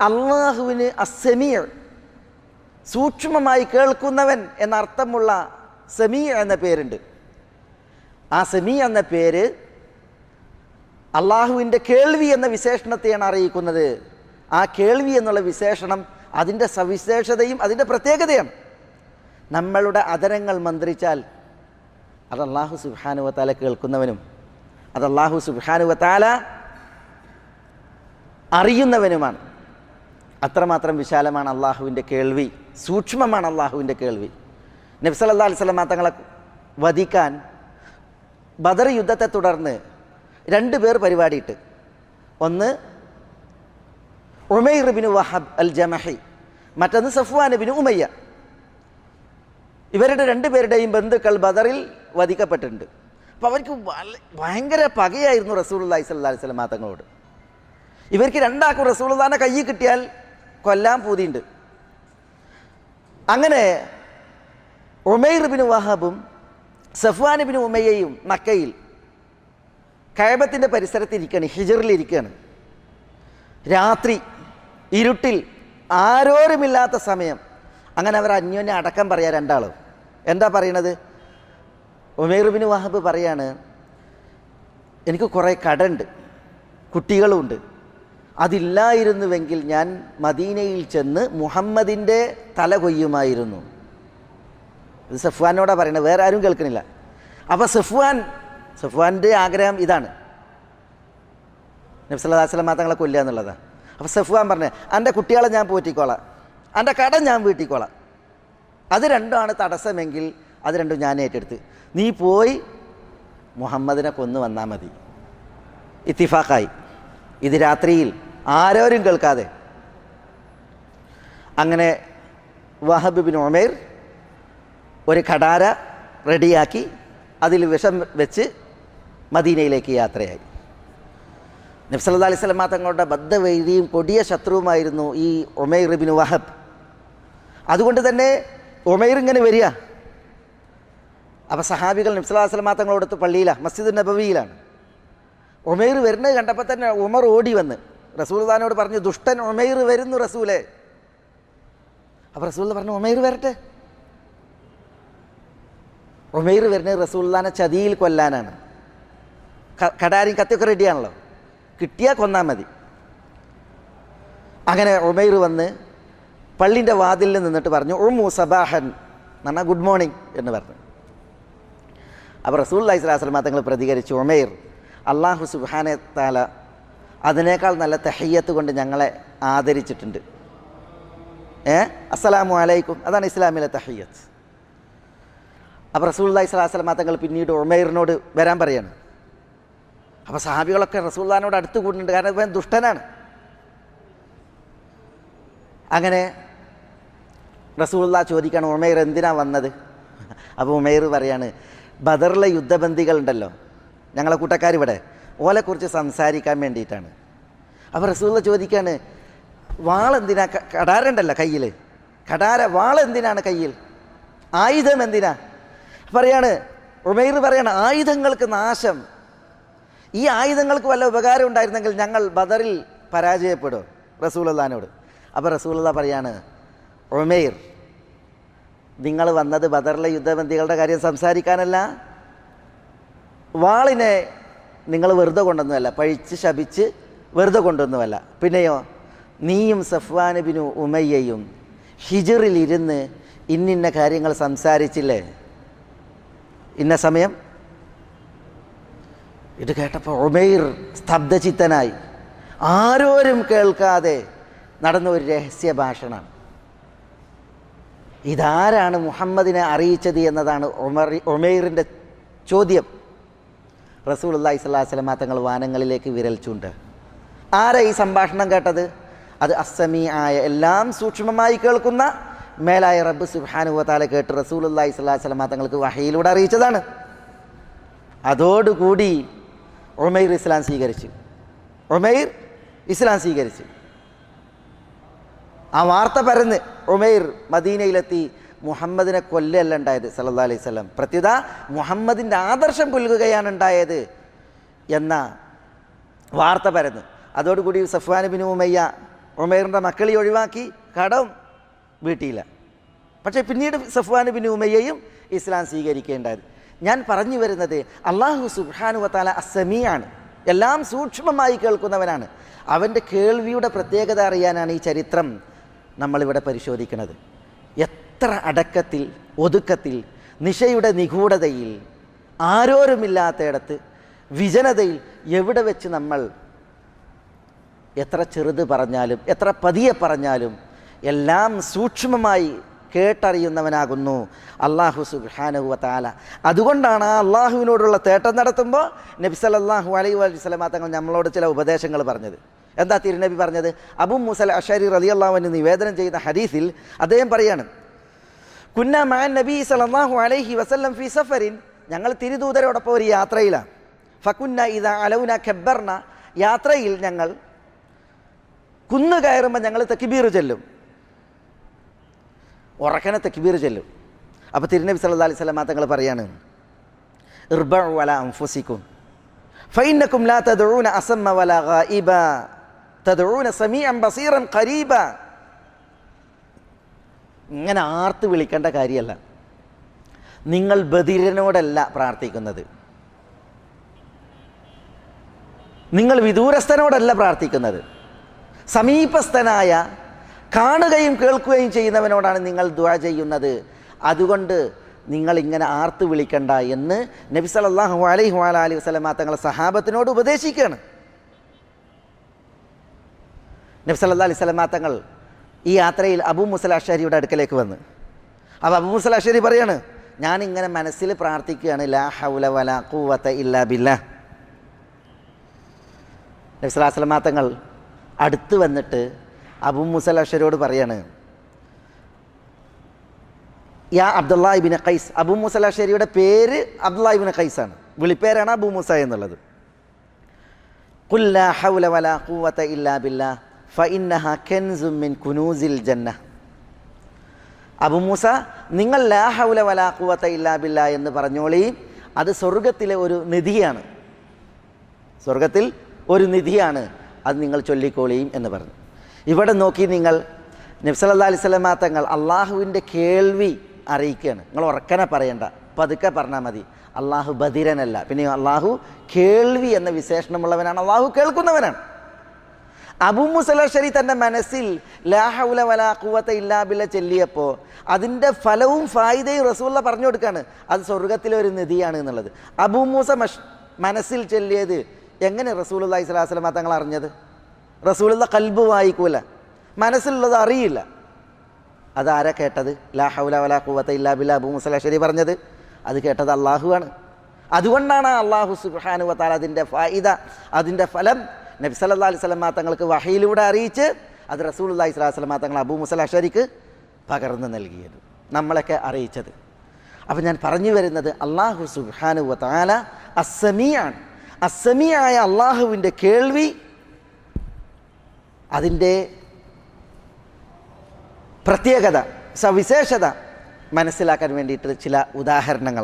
അള്ളാഹുവിന് അസ്സമീഅ്, സൂക്ഷ്മമായി കേൾക്കുന്നവൻ എന്നർത്ഥമുള്ള സമീഅ് എന്ന പേരുണ്ട്. ആ സമീഅ് എന്ന പേര് അള്ളാഹുവിൻ്റെ കേൾവി എന്ന വിശേഷണത്തെയാണ് അറിയിക്കുന്നത്. ആ കേൾവി എന്നുള്ള വിശേഷണം അതിൻ്റെ സവിശേഷതയും അതിൻ്റെ പ്രത്യേകതയാണ്. നമ്മളുടെ അധരങ്ങൾ മന്ത്രിച്ചാൽ അത് അല്ലാഹു സുബ്ഹാനഹു വ തആല കേൾക്കുന്നവനും അത് അല്ലാഹു സുബ്ഹാനഹു വ തആല അറിയുന്നവനുമാണ്. അത്രമാത്രം വിശാലമാണ് അള്ളാഹുവിൻ്റെ കേൾവി, സൂക്ഷ്മമാണ് അള്ളാഹുവിൻ്റെ കേൾവി. നബി സല്ലല്ലാഹു അലൈഹി വസല്ലം തങ്ങളെ വധിക്കാൻ ബദർ യുദ്ധത്തെ തുടർന്ന് 2 പേർ പരിപാടിയിട്ട്. ഒന്ന് ഉമൈർ ബിൻ വഹബ് അൽ ജമഹി, മറ്റൊന്ന് സഫ്വാൻ ബിൻ ഉമയ്യ. ഇവരുടെ 2 പേരുടെയും ബന്ധുക്കൾ ബദറിൽ വധിക്കപ്പെട്ടിട്ടുണ്ട്. അപ്പോൾ അവർക്ക് ഭയങ്കര പകയായിരുന്നു റസൂലുള്ളാഹി സ്വല്ലല്ലാഹു അലൈഹി വസല്ലം തങ്ങളോട്. ഇവർക്ക് 2 ആൾക്കും റസൂലുള്ളാഹിനെ കയ്യിൽ കിട്ടിയാൽ കൊല്ലാൻ പൂതിയുണ്ട്. അങ്ങനെ ഉമൈർ ബിൻ വഹബും സഫ്വാൻ ബിൻ ഉമയ്യയും മക്കയിൽ കഅബത്തിൻ്റെ പരിസരത്തിരിക്കുകയാണ്, ഹിജറിലിരിക്കുകയാണ്. രാത്രി ഇരുട്ടിൽ ആരോരുമില്ലാത്ത സമയം. അങ്ങനെ അവർ അന്യോന്യം അടക്കം പറയാം. 2 ആളും എന്താ പറയണത്? ഉമൈർ ബിൻ വഹബ് പറയാണ്, എനിക്ക് കുറേ കടമുണ്ട്, കുട്ടികളുമുണ്ട്. അതില്ലായിരുന്നുവെങ്കിൽ ഞാൻ മദീനയിൽ ചെന്ന് മുഹമ്മദിൻ്റെ തല കൊയ്യുമായിരുന്നു. ഇത് സഫ്വാനോടാണ് പറയുന്നത്, വേറെ ആരും കേൾക്കണില്ല. അപ്പോൾ സഫ്വാൻ്റെ ആഗ്രഹം ഇതാണ്, നബി സല്ലല്ലാഹു അലൈഹി വസല്ലം തങ്ങളെ കൊല്ലുക എന്നുള്ളതാണ്. അപ്പോൾ സഫ്വാൻ പറഞ്ഞു, എൻ്റെ കുട്ടികളെ ഞാൻ പോറ്റിക്കോളാം, എൻ്റെ കടം ഞാൻ വീട്ടിക്കോളാം. അത് 2ആണ് തടസ്സമെങ്കിൽ അത് 2 ഞാൻ ഏറ്റെടുത്ത്, നീ പോയി മുഹമ്മദിനെ കൊന്നു വന്നാൽ മതി. ഇത്തിഫാഖായി. ഇത് രാത്രിയിൽ ആരോരും കേൾക്കാതെ. അങ്ങനെ വഹബ് ബിൻ ഉമൈർ ഒരു കടാര റെഡിയാക്കി അതിൽ വിഷം വെച്ച് മദീനയിലേക്ക് യാത്രയായി. നബി സല്ലല്ലാഹു അലൈഹി വസല്ലം തങ്ങളുടെ ബദ്ധവൈരിയും കൊടിയ ശത്രുവുമായിരുന്നു ഈ ഉമൈർ ബിൻ വഹബ്. അതുകൊണ്ട് തന്നെ ഉമൈർ ഇങ്ങനെ വരിക. അപ്പോൾ സഹാബികൾ നബി സല്ലല്ലാഹു അലൈഹി വസല്ലം തങ്ങളോടത്ത് പള്ളിയിലാണ്, മസ്ജിദ് നബവിയിലാണ്. ഉമൈർ വരുന്നത് കണ്ടപ്പോൾ തന്നെ ഉമർ ഓടി വന്ന് റസൂലുള്ളാഹിനോട് പറഞ്ഞു, ദുഷ്ടൻ ഉമൈർ വരുന്നു റസൂലേ. അപ്പോൾ റസൂൽ പറഞ്ഞു, ഉമൈർ വരട്ടെ. ഉമൈർ വരുന്നത് റസൂലുള്ളാഹിനെ ചതിയിൽ കൊല്ലാനാണ്. കടാരിയും കത്തിയൊക്കെ റെഡിയാണല്ലോ, കിട്ടിയാൽ കൊന്നാൽ മതി. അങ്ങനെ ഉമൈർ വന്ന് പള്ളിൻ്റെ വാതിലിൽ നിന്നിട്ട് പറഞ്ഞു, ഉമ്മു സബാഹൻ എന്ന് പറഞ്ഞാൽ ഗുഡ് മോർണിംഗ് എന്ന് പറഞ്ഞു. അപ്പോൾ റസൂലുള്ളാഹി സ്വല്ലല്ലാഹു അലൈഹി വസല്ലം തങ്ങൾ പ്രതികരിച്ചു, ഉമൈർ, അല്ലാഹു സുബ്ഹാനഹു വ തആല അതിനേക്കാൾ നല്ല തഹിയ്യത്ത് കൊണ്ട് ഞങ്ങളെ ആദരിച്ചിട്ടുണ്ട്. അസ്സലാമു അലൈക്കും, അതാണ് ഇസ്ലാമിലെ തഹിയ്യത്ത്. അപ്പോൾ റസൂലുള്ളാഹി സ്വല്ലല്ലാഹു അലൈഹി വസല്ലം തങ്ങൾ പിന്നീട് ഉമൈറിനോട് വരാൻ പറയാണ്. അപ്പോൾ സഹാബികളൊക്കെ റസൂലുള്ളാഹിനോട് അടുത്ത് കൂടുന്നുണ്ട്, കാരണം ഇവൻ ദുഷ്ടനാണ്. അങ്ങനെ റസൂലുള്ളാഹി ചോദിക്കുകയാണ്, ഉമൈർ എന്തിനാ വന്നത്? അപ്പോൾ ഉമൈർ പറയാണ്, ബദറിലെ യുദ്ധബന്ദികളുണ്ടല്ലോ, ഞങ്ങളെ കൂട്ടക്കാർ ഇവിടെ, ഓലെക്കുറിച്ച് സംസാരിക്കാൻ വേണ്ടിയിട്ടാണ്. അപ്പോൾ റസൂലുള്ളാഹി ചോദിക്കുകയാണ്, വാളെന്തിനാ? കടാരുണ്ടല്ലോ കയ്യിൽ, വാളെന്തിനാണ് കയ്യിൽ? ആയുധം എന്തിനാ? പറയാണ് ഉമൈർ പറയാണ്, ആയുധങ്ങൾക്ക് നാശം. ഈ ആയുധങ്ങൾക്ക് വല്ല ഉപകാരം ഉണ്ടായിരുന്നെങ്കിൽ ഞങ്ങൾ ബദറിൽ പരാജയപ്പെടും റസൂലുള്ളാഹിനോട്. അപ്പോൾ റസൂലുള്ളാഹി പറയാണ്, ഉമൈർ, നിങ്ങൾ വന്നത് ബദറിലെ യുദ്ധബന്ദികളുടെ കാര്യം സംസാരിക്കാനല്ല, വാളിനെ നിങ്ങൾ വെറുതെ കൊണ്ടൊന്നുമല്ല, പഴിച്ച് ശപിച്ച് വെറുതെ കൊണ്ടൊന്നുമല്ല. പിന്നെയോ, നീയും സഫ്വാൻ ബിൻ ഉമയ്യയും ഹിജറിലിരുന്ന് ഇന്നിന്ന കാര്യങ്ങൾ സംസാരിച്ചില്ലേ ഇന്ന സമയം? ഇത് കേട്ടപ്പോൾ ഉമൈർ സ്തബ്ധചിത്തനായി. ആരോരും കേൾക്കാതെ നടന്ന ഒരു രഹസ്യ ഭാഷണമാണ്. ഇതാരാണ് മുഹമ്മദിനെ അറിയിച്ചത് എന്നതാണ് ഉമൈറിൻ്റെ ചോദ്യം. റസൂലുള്ളാഹി സ്വല്ലല്ലാഹു അലൈഹി വസല്ലം തങ്ങൾ വാനങ്ങളിലേക്ക് വിരൽ ചൂണ്ട്. ആരാ ഈ സംഭാഷണം കേട്ടത്? അത് അസ്സമീആയ, എല്ലാം സൂക്ഷ്മമായി കേൾക്കുന്ന മേലായ റബ്ബ് സുബ്ഹാനഹു വ തആല കേട്ട് റസൂലുള്ളാഹി സ്വല്ലല്ലാഹു അലൈഹി വസല്ലം തങ്ങൾക്ക് വഹയിലൂടെ അറിയിച്ചതാണ്. അതോടുകൂടി ഉമൈർ ഇസ്ലാം സ്വീകരിച്ചു. ആ വാർത്ത പരന്ന് ഉമൈർ മദീനയിലെത്തി. മുഹമ്മദിനെ കൊല്ലല്ല ഉണ്ടായത് സല്ലല്ലാഹു അലൈഹി വസല്ലം, പ്രത്യുത മുഹമ്മദിൻ്റെ ആദർശം കൊല്ലുകയാണ് ഉണ്ടായത് എന്ന വാർത്ത പരന്ന്. അതോടുകൂടി സഫ്വാൻ ബിൻ ഉമയ്യ ഉമൈറിൻ്റെ മക്കളെ ഒഴിവാക്കി, കടം വീട്ടിയില്ല. പക്ഷേ പിന്നീട് സഫ്വാൻ ബിൻ ഉമയ്യയും ഇസ്ലാം സ്വീകരിക്കേണ്ടത്. ഞാൻ പറഞ്ഞു വരുന്നത്, അള്ളാഹു സുബ്ഹാനഹു വ തആല അസ്സമീഅാണ്, എല്ലാം സൂക്ഷ്മമായി കേൾക്കുന്നവനാണ്. അവൻ്റെ കേൾവിയുടെ പ്രത്യേകത അറിയാനാണ് ഈ ചരിത്രം നമ്മളിവിടെ പരിശോധിക്കുന്നത്. എത്ര അടക്കത്തിൽ, ഒതുക്കത്തിൽ, നിശയുടെ നിഗൂഢതയിൽ, ആരോരുമില്ലാത്തയിടത്ത്, വിജനതയിൽ, എവിടെ വെച്ച് നമ്മൾ എത്ര ചെറുത് പറഞ്ഞാലും എത്ര പതിയെ പറഞ്ഞാലും എല്ലാം സൂക്ഷ്മമായി കേട്ടറിയുന്നവനാകുന്നു അല്ലാഹു സുബ്ഹാനഹു വ തആല. അതുകൊണ്ടാണ് ആ അള്ളാഹുവിനോടുള്ള തേട്ടം നടത്തുമ്പോൾ നബി സല്ലല്ലാഹു അലൈഹി വസല്ലം തങ്ങൾ നമ്മളോട് ചില ഉപദേശങ്ങൾ പറഞ്ഞത്. എന്താ തിരുനബി പറഞ്ഞത്? അബൂ മൂസൽ അശ്അരി റളിയല്ലാഹു അൻഹു നിവേദനം ചെയ്യുന്ന ഹദീസിൽ അദ്ദേഹം പറയാണ്, കുന്ന മഅൻ നബി സല്ലല്ലാഹു അലൈഹി വസല്ലം ഫീ സഫറിൻ, ഞങ്ങൾ തിരുദൂതരോടൊപ്പം ഒരു യാത്രയിലാണ്. ഫകുന്ന ഇദാ അലൗന കബ്ബർന, യാത്രയിൽ ഞങ്ങൾ കുന്നു കയറുമ്പോൾ ഞങ്ങൾ തക്ബീർ ചൊല്ലും, ഉറക്കനെ തക്ബീർ ചൊല്ലും. അപ്പോൾ തിരുനബി സല്ലല്ലാഹു അലൈഹി വസല്ലം തങ്ങൾ പറയാണ്, ഇർബഉ അലാ അൻഫുസികും ഫഇന്നകും ലാ തദ്ഊന അസമ്മ വലാ ഗായിബ തദ്ഊന സമീഅൻ ബസീറൻ ഖരീബ. ഇങ്ങനെ ആർത്ത് വിളിക്കേണ്ട കാര്യമല്ല. നിങ്ങൾ ബധിരനോടല്ല പ്രാർത്ഥിക്കുന്നത്, നിങ്ങൾ വിദൂരസ്ഥനോടല്ല പ്രാർത്ഥിക്കുന്നത്, സമീപസ്ഥനായ കാണുകയും കേൾക്കുകയും ചെയ്യുന്നവനോടാണ് നിങ്ങൾ ദുആ ചെയ്യുന്നത്. അതുകൊണ്ട് നിങ്ങളിങ്ങനെ ആർത്ത് വിളിക്കണ്ട എന്ന് നബി സല്ലല്ലാഹു അലൈഹി വസല്ലം തങ്ങൾ സഹാബത്തിനോട് ഉപദേശിക്കുകയാണ്. നബി സല്ലല്ലാഹു അലൈഹി വസല്ലം തങ്ങൾ ഈ യാത്രയിൽ അബൂ മൂസൽ അശ്അരിയുടെ അടുക്കലേക്ക് വന്ന്, അപ്പോൾ അബൂ മൂസൽ അശ്അരി പറയാണ്, ഞാനിങ്ങനെ മനസ്സിൽ പ്രാർത്ഥിക്കുകയാണ്, ലാ ഹൗല വലാ ഖുവത ഇല്ലാ ബില്ലാഹ്. നബി സല്ലല്ലാഹു അലൈഹി വസല്ലം തങ്ങൾ അടുത്ത് വന്നിട്ട് അബൂ മൂസൽ അശ്അരിയോട് പറയാണ്, യാ അബ്ദുല്ലാഹ് ഇബ്നു ഖൈസ്. അബൂ മൂസൽ അശ്അരിയുടെ പേര് അബ്ദുല്ലാഹ് ഇബ്നു ഖൈസ് ആണ്, വിളിപ്പേരാണ് അബൂ മൂസ എന്നുള്ളത്. ഖുൽ ലാ ഹൗല വലാ ഖുവത ഇല്ലാ ബില്ലാഹ് ഫഇന്നഹാ കൻസും മിൻ കുനൂസിൽ ജന്ന. അബൂ മൂസ, നിങ്ങൾ ലാ ഹൗല വലാ ഖുവത ഇല്ലാ ബില്ലാഹ് എന്ന് പറഞ്ഞോളി, അത് സ്വർഗത്തിലെ ഒരു നിധിയാണ്, സ്വർഗത്തിൽ ഒരു നിധിയാണ്, അത് നിങ്ങൾ ചൊല്ലിക്കോളിയും എന്ന് പറഞ്ഞു. ഇവിടെ നോക്കി നിങ്ങൾ, നബി സല്ലല്ലാഹു അലൈഹി വസല്ലം തങ്ങൾ അള്ളാഹുവിൻ്റെ കേൾവി അറിയിക്കുകയാണ്. നിങ്ങൾ ഉറക്കനെ പറയണ്ട, പതുക്കെ പറഞ്ഞാൽ മതി. അള്ളാഹു ബധിരനല്ല, പിന്നെ അള്ളാഹു കേൾവി എന്ന വിശേഷണമുള്ളവനാണ്, അള്ളാഹു കേൾക്കുന്നവനാണ്. അബൂ മൂസൽ അശ്അരി തൻ്റെ മനസ്സിൽ ലാ ഹൗല വലാ ഖുവത ഇല്ലാ ബില്ലാഹ് ചൊല്ലിയപ്പോൾ അതിൻ്റെ ഫലവും ഫായിദയും റസൂലുള്ള പറഞ്ഞു കൊടുക്കുകയാണ്, അത് സ്വർഗത്തിലെ ഒരു നിധിയാണ് എന്നുള്ളത്. അബൂ മൂസ മനസ്സിൽ ചൊല്ലിയത് എങ്ങനെ റസൂലുള്ളാഹി സ്വല്ലല്ലാഹു അലൈഹി വസല്ലം തങ്ങൾ അറിഞ്ഞത്? റസൂലുള്ള ഖൽബ് വായിക്കൂല, മനസ്സിലുള്ളത് അറിയില്ല. അതാരാ കേട്ടത്? ലാ ഹൗല വലാ ഖുവത ഇല്ലാ ബില്ലാഹ് അബൂ മൂസൽ അശ്അരി പറഞ്ഞത്, അത് കേട്ടത് അള്ളാഹുവാണ്. അതുകൊണ്ടാണ് അള്ളാഹു സുബ്ഹാനഹു വ തആല അതിൻ്റെ ഫായിദ, അതിൻ്റെ ഫലം നബി സല്ലല്ലാഹു അലൈഹി വസല്ലം തങ്ങൾക്ക് വഹയിലൂടെ അറിയിച്ച് അത് റസൂലുള്ളാഹി സ്വല്ലല്ലാഹു അലൈഹി വസല്ലം തങ്ങൾ അബൂ മൂസൽ അശ്അരിക്ക് പകർന്നു നൽകിയത്, നമ്മളൊക്കെ അറിയിച്ചത്. അപ്പം ഞാൻ പറഞ്ഞു വരുന്നത്, അള്ളാഹു സുബ്ഹാനഹു വ തആല അസ്സമീഅാണ്. അസ്സമീഅായ അള്ളാഹുവിൻ്റെ കേൾവി, അതിൻ്റെ പ്രത്യേകത, സവിശേഷത മനസ്സിലാക്കാൻ വേണ്ടിയിട്ട് ചില ഉദാഹരണങ്ങളാണ്.